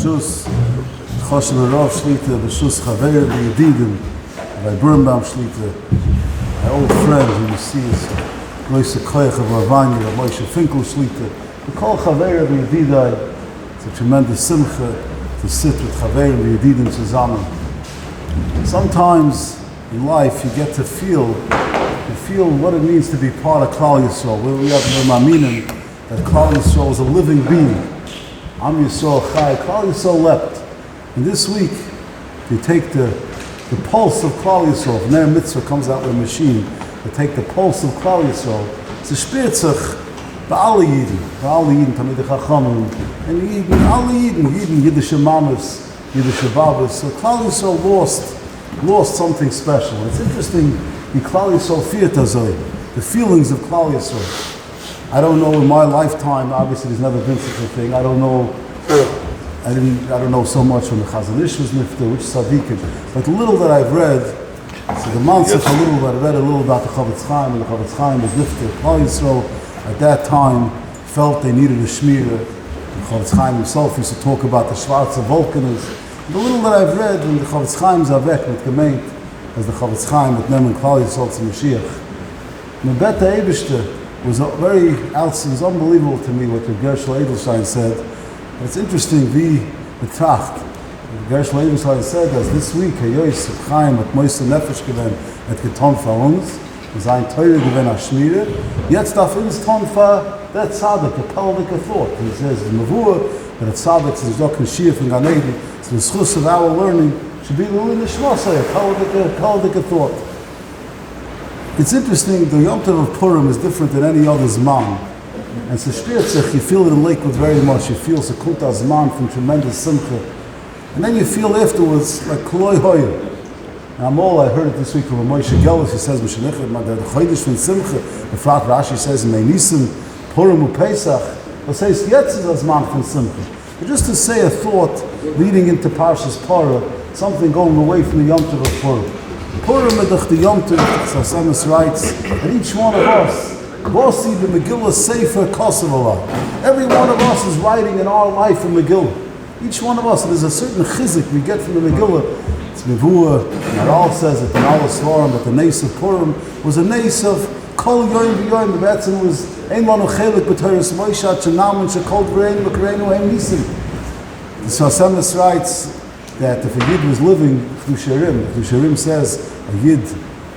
Shus Choshen Rav Shlita, B'Shus Chavrei B'Yedidim, by Birnbaum Shlita, my old friend who you see is Rosh Koyach of Ravanya, Moshe Finkel Shlita. We call Chavrei B'Yedidai. It's a tremendous simcha to sit with chavrei B'Yedidim zusammen. Sometimes in life you get to feel what it means to be part of Kollel Yisrael. We have the Maminim that Kollel Yisrael is a living being. Am Yisrael Chai, Kollel Yisrael leapt. And this week, if you take the pulse of Kollel Yisrael, when their mitzvah comes out with a machine, to take the pulse of Kollel Yisrael, it's a shpirzach ba'al Yidin, Tamid Chachamim, and Yidin, all Yidin, Yiddish Mamas, Yiddish Babas. So Kollel Yisrael lost something special. It's interesting, the Kollel Yisrael Fiatazoi, the feelings of Kollel Yisrael. I don't know in my lifetime, obviously there's never been such a thing. I don't know so much when the Chazon Ish was nifter, which tzaddikim. But the little that I've read, so the Mansach a little, but I read a little about the Chavetz Chaim, and the Chavetz Chaim was nifter. Kollel Yisrael at that time felt they needed a shmira. The Chavetz Chaim himself used to talk about the Schwarze Volkaners. The little that I've read, and the Chavetz Chaim Zavek with gemeint, as the Chavetz Chaim with Neman Kollel Yisrael to Mashiach. Mebet Eibishter was very it was unbelievable to me what the Gershel Edelstein said. It's interesting, the Tracht. Gershel Edelstein said, as this week, Hayois Chaim at Moise Nefesh gewen at geton für uns, sein Teure gewen a Schmire, jetzt darf uns ton für der Tzadik, a pelvic thought. He says, the Mavur, that a Tzadik is not Shiur from Gan Eden, so the schus of our learning should be in the Shmosai, a pelvic thought. It's interesting, the Yom Tov of Purim is different than any other Zman. And so Shpirzach, you feel it in Lakewood very much. You feel Sekulta Zman from tremendous simcha. And then you feel afterwards like Koloi Hoyer. And I heard it this week from Moshe Gellis. He says, the Chodesh from Simcha, the Frat Rashi says, Mei Nisim, Purim u Pesach. But says, Yetz is a Zman from Simcha. But just to say a thought leading into Parshas Parah, something going away from the Yom Tov of Purim. Purim edach the Yom Tov, Sasamis writes, and each one of us, Bossi the Megillah Sefer Kosovo. Every one of us is writing in our life a Megillah. Each one of us, there's a certain chizuk we get from the Megillah. It's Mevua, Maral says it, and Allah Svarim, that the Nes of Purim was a Nes of Kol Yoim V'Yoim. The Betzin was Ein Lanu Chelik B'Toras Moshe Shanaman Shekol Dvreinu M'Kareinu Hem Nisim. The Sasamis writes that if a Yid was living through Shirim says a Yid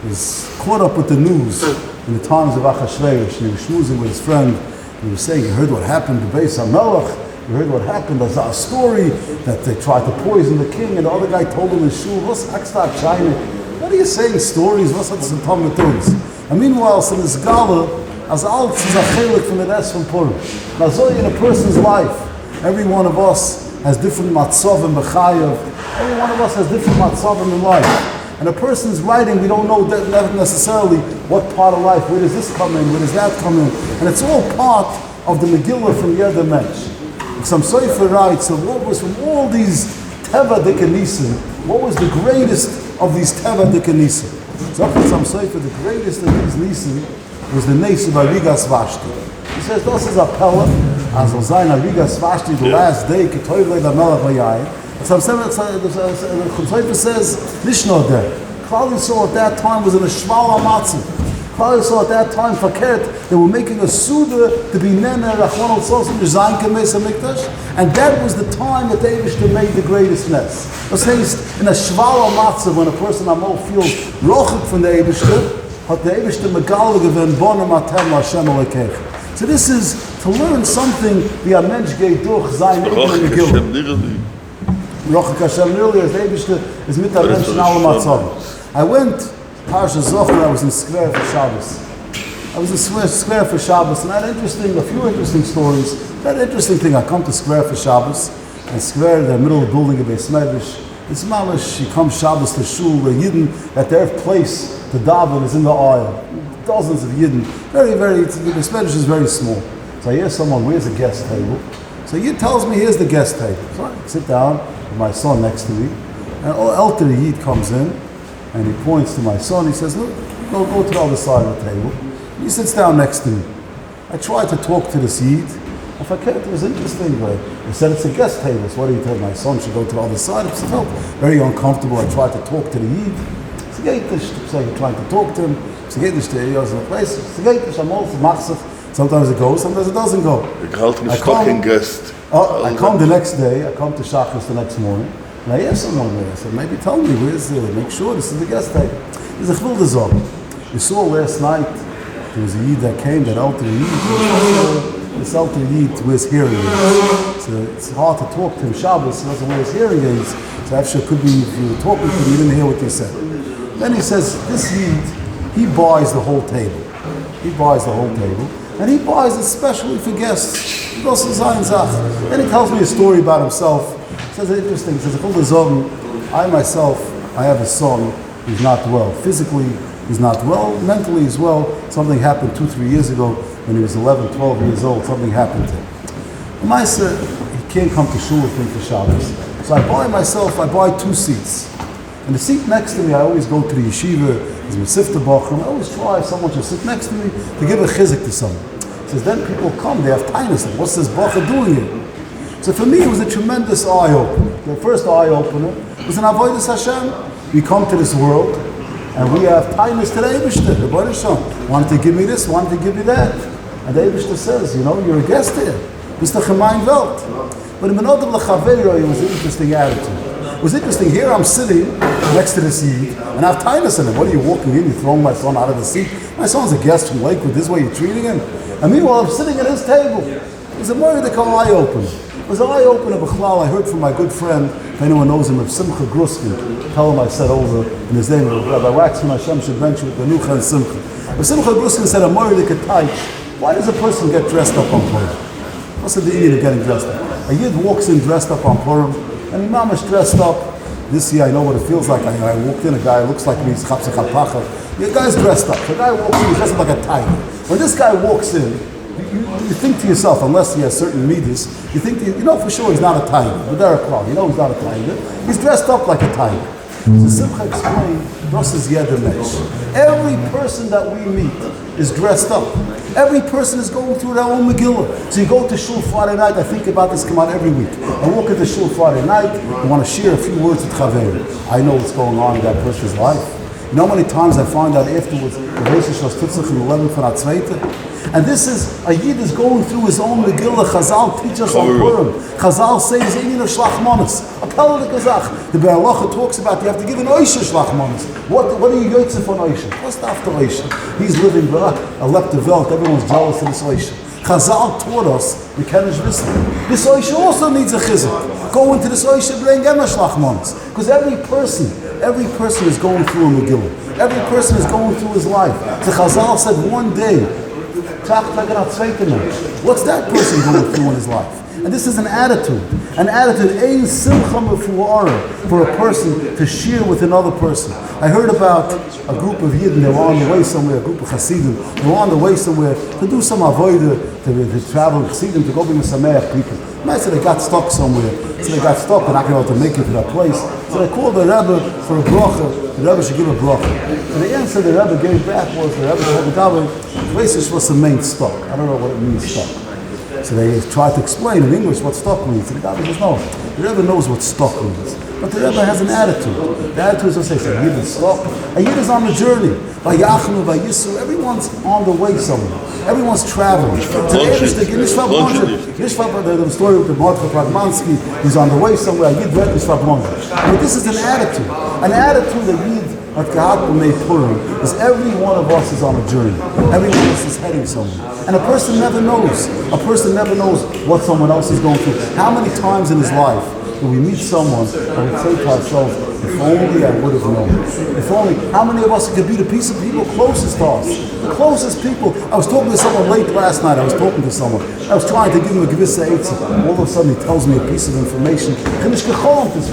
was caught up with the news in the times of Achashverosh, and he was schmoozing with his friend, and he was saying, you heard what happened to Beis HaMelech, you heard what happened, there's a story that they tried to poison the king, and the other guy told him in shul, what's Akstar China? What are you saying, stories? What's that some Talmud? And meanwhile, in this Gala, as alt is a chelik from the rest from Purim. Now, so in a person's life, every one of us has different matzavim b'chayav. Every one of us has different matzavim in life. And a person's writing, we don't know that necessarily what part of life, where does this come in, where does that come in. And it's all part of the Megillah from Yeder Mensch. Some Sefer writes, so what was from all these Teva Dikanisim, what was the greatest of these Teva Dikanisim? So some Sefer, the greatest of these Nisim was the Nes of Arigas Vashti. He says, this is a pellet, as will sein Arigas Vashti, the last day, Ketoivle the Melech Vayayim. So the Sefer says, Nishno there. Kollel Yisrael at that time was in a Shval HaMatzah. Kollel Yisrael at that time, Fakert, they were making a Suda to be Nene, Rachman al-Sosim, Zayin Kemes HaMikdash, and that was the time that the Eibishter made the greatest mess. It says, in a Shval HaMatzah, when a person Amol feels rochik from the Eibishter, hat the Eibishter Megillah gewen, Bonem Atem Hashem Elokeichem. So this is to learn something, the Mensch geht durch sein Megillah. Rochak Hashem earlier, as the Eibishter is mit der Mensch in alle Matzavim. I went, Parsha Zocher, I was in Square for Shabbos. Square for Shabbos, and I had a few interesting stories. That interesting thing, I come to Square for Shabbos, and Square, in the middle of the building of Beis Medrash, it's malish, you come Shabbos to Shul, the Yidden, at their place to daven is in the aisle. Dozens of Yidden. The Beis Medrash is very small. So I hear someone, where's the guest table? So Yid tells me, here's the guest table. So I sit down, with my son next to me, and elderly Yid comes in, and he points to my son, he says, look, go to the other side of the table. He sits down next to me. I try to talk to this Yid, If I can't, it was interesting. But they said it's a guest table. So what do you tell my son should go to the other side? I felt very uncomfortable. I tried to talk to the Yid. I'm trying to talk to him. I'm also massive. Sometimes it goes, sometimes it doesn't go. I come the next day, I come to Shabbos the next morning, and I ask someone there, I said, maybe tell me, make sure this is the guest table. There's a chavrei zone. We saw last night, there was a Yid that came, that elderly Yid. This elderly Yid wears hearing aids. So it's hard to talk to him Shabbos, he doesn't wear his hearing aids. So actually it could be, if you were talking to him, you didn't hear what they said. Then he says, this Yid, he buys the whole table. He buys the whole table. And he buys it especially for guests. Then he tells me a story about himself. He says it's interesting. He says, I myself, I have a son who's not well. Physically, he's not well. Mentally, he's well. Something happened 2-3 years ago when he was 11, 12 years old. Something happened to him. And I said, he can't come to shul with me for Shabbos. So I buy 2 seats. And the seat next to me, I always go to the yeshiva, there's Mesifta Bachram, I always try someone to sit next to me to give a chizuk to someone. He says, then people come, they have kindness. What's this Bacha doing here? So for me, it was a tremendous eye-opener. The first eye-opener was an avodas Hashem. We come to this world, and we have kindness to the Eibishter. The Baruch Hashem wanted to give me this, wanted to give me that. And the Eibishter says, you're a guest here. This is the Gemein Welt. But in Menodem L'Chavrei, it was an interesting attitude. It was interesting, here I'm sitting next to the seat, and I have tightness in it. What are you walking in? You're throwing my son out of the seat? My son's a guest from Lakewood, this is the way you're treating him? And meanwhile, I'm sitting at his table. It was a more they call eye-opener. It was an eye-opener, B'chlal. I heard from my good friend, if anyone knows him, of Simcha Gruskin. Tell him I said over in his name, Rabbi Waxman Hashem should venture with Benucha and Simcha. But Simcha Gruskin said, a more they could touch. Why does a person get dressed up on Purim? What's the idea of getting dressed up? A Yid walks in dressed up on Purim, and Imam is dressed up. This year I know what it feels like. I walked in, a guy looks like me, he's chapsa chapacha. The guy's dressed up. The guy walks in, he's dressed up like a tiger. When this guy walks in, you think to yourself, unless he has certain midas, you think, for sure he's not a tiger. But there are clowns, he's not a tiger. He's dressed up like a tiger. So Simcha explained, this is Yedemesh. Every person that we meet is dressed up. Every person is going through their own Megillah. So you go to shul Friday night, I think about this come out every week. I walk into shul Friday night, I want to share a few words with chavrei. I know what's going on in that person's life. You know how many times I find out afterwards, the Reisha Shos Tutzach in 11 for that Zweite? And this is, a Yid is going through his own Megillah. Chazal teach us on Purim. Chazal says, Inyan of Shlachmanis. Hakollel Kazach. The Be'alacha talks about you have to give an Oisha Shlachmanis. What are you yotzeh for an Oisha? What's the after Oisha? He's living a lepta welt. Everyone's jealous of this Oisha. Chazal taught us, we can't listen. This Oisha also needs a chizuk. Go into this Oisha, bring Emma Shlachmanis. Because every person is going through a Megillah. Every person is going through his life. The Chazal said one day, what's that person going through in his life? And this is an attitude. An attitude, ein simcha mefu'ara, for a person to share with another person. I heard about a group of Yidden, they were on the way somewhere, a group of Hasidim, they were on the way somewhere to do some avodah, to travel Hasidim, to go be Mesameach people. And I said they got stuck somewhere. So they got stuck, they're not going to be able to make it to that place. So they called the Rebbe for a bracha. The Rebbe should give a bracha. So the answer the Rebbe gave back was, the Rebbe told the David, the place is supposed to mean stuck. I don't know what it means, stuck. So they tried to explain in English what stuck means. And the David says, no, the Rebbe knows what stuck means. But the Rebbe has an attitude. The attitude is to say, a Yid is stuck. A Yid is on the journey. By Yachnu, by Yisru, everyone's on the way somewhere. Everyone's traveling. Today, the story with the Motti Kesserman, he's on the way somewhere. Yid read Nishvat Blonge. But this is an attitude. An attitude that Yid at Gehad B'mei Purim is every one of us is on a journey. Every one of us is heading somewhere. And a person never knows. A person never knows what someone else is going through. How many times in his life when we meet someone and we say to ourselves, if only I would have known. If only, how many of us could be the piece of people closest to us? The closest people. I was talking to someone late last night. I was talking to someone. I was trying to give him a gewisse eitzah. All of a sudden he tells me a piece of information. This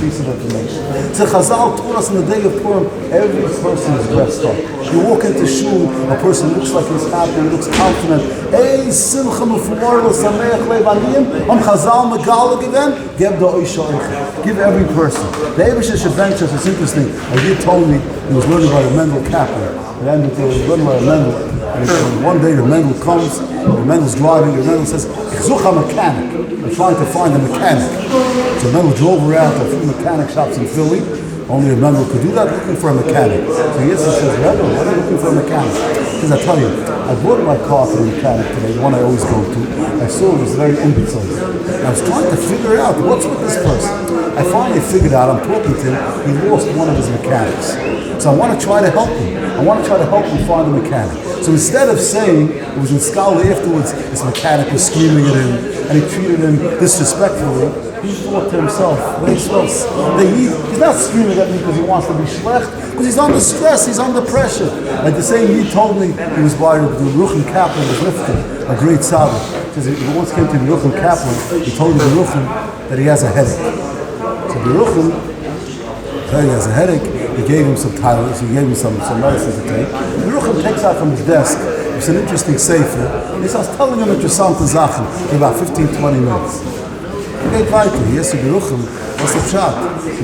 piece of information. So Chazal taught us in the day of Purim, every person is dressed up. You walk into shul, a person looks like he's happy, he looks confident. Ey simcha mefu'ar lo sameach lev aniyim, Chazal megala given. Give every person. The Eibusher should bench us. It's interesting. A kid told me he was learning by a Mendel Kaplan. And he was learning by a Mendel. And one day the Mendel comes, the Mendel's driving, the Mendel says, "Ich suche a mechanic." I'm trying to find a mechanic. So Mendel drove around to a few mechanic shops in Philly. Only a Mendel could do that, looking for a mechanic. So he says, "Rebbe, what are you looking for a mechanic?" Because I tell you, I bought my car to a mechanic today, the one I always go to. I saw it was very imbecile. I was trying to figure out what's with this person. I finally figured out, I'm talking to him, he lost one of his mechanics. So I want to try to help him. I want to try to help him find a mechanic. So instead of saying, it was in scholar afterwards, this mechanic was screaming at him, and he treated him disrespectfully, he thought to himself, he's not screaming at me because he wants to be schlecht, because he's under stress, he's under pressure. Like the same he told me, he was by the Ruchen Kaplan, was lifting, a great tzaddik. He once came to the Ruchen Kaplan, he told the Ruchen that he has a headache. So the Ruchen said he has a headache, he gave him some tablets, he gave him some medicine to take. The Ruchen takes out from his desk, it's an interesting sefer, and he starts telling him interessante Sachen in about 15-20 minutes. He geht weiter. He says to Beruchim, what's the shot?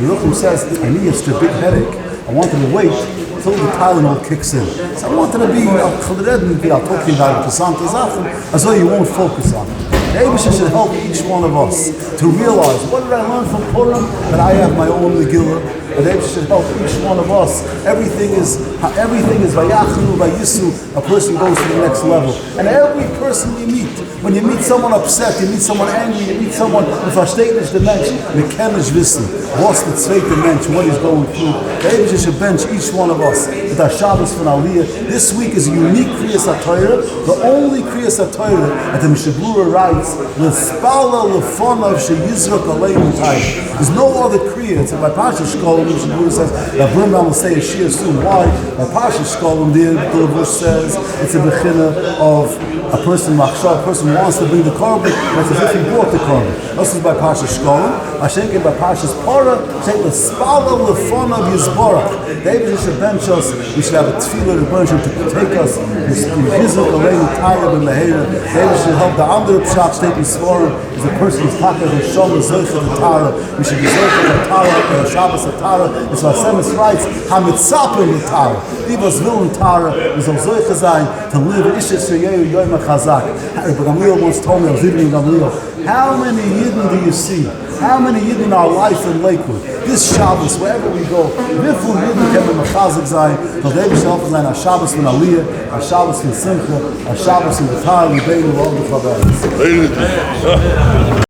Beruchim says, I need a big headache. I wanted to wait until the Tylenol kicks in. So I wanted to be, I'll talk to you about interessante Sachen, as though you won't focus on it. The Eibusher should help each one of us to realize, what did I learn from Purim? That I have my own Megillah. And the Eibusher should help each one of us. Everything is Vayachnu, Vayisu, a person goes to the next level. And every person you meet, when you meet someone upset, you meet someone angry, you meet someone with versteht nicht the Mensch, wir können nicht wissen, what's the zweite Mensch, what he's going through. The Eibusher should bench each one of us with our Shabbos from Aliyah. This week is a unique Kriyas HaTorah, the only Kriyas HaTorah that the Mishabura writes, L'spala l'fonav sheyizrok aleinu tayr. There's no other Kriya. It's by Pasha Shkolim, Mishabura says, that Birnbaum will say a Shiur soon. Why? By Pasha Shkolim, the Levush says, it's a bechina of a person machshah, a person wants to bring the korban, that's as if he brought the korban. This is by Pasha Shkolim. Hashem by Pasha's Parah, say l'spala l'fonav yizborach. David should bench us. We should have a tefillah to bench him to take us. Chizuk aleinu tayr b'mehera. David should help the under pshat state Yisvorim is a person who's taka the shom zoycha the Tara. We should be zoycha the Tara, Shabbos the Tara. It's what Semis writes, hamitzapim the Tara. Divas willen Tara is on zoycha zayin to live ishes sheyehu yoyma chazak. But Gamliel once told me, I was living in Gamliel, how many Yidden do you see? How many Yidden in our life in Lakewood? This Shabbos, wherever we go, Vifu Yidden can be Machazik Zayin, but they will help us our Shabbos from Aliyah, our Shabbos from Simcha, our Shabbos from the Tara, we bring the world of Chavei.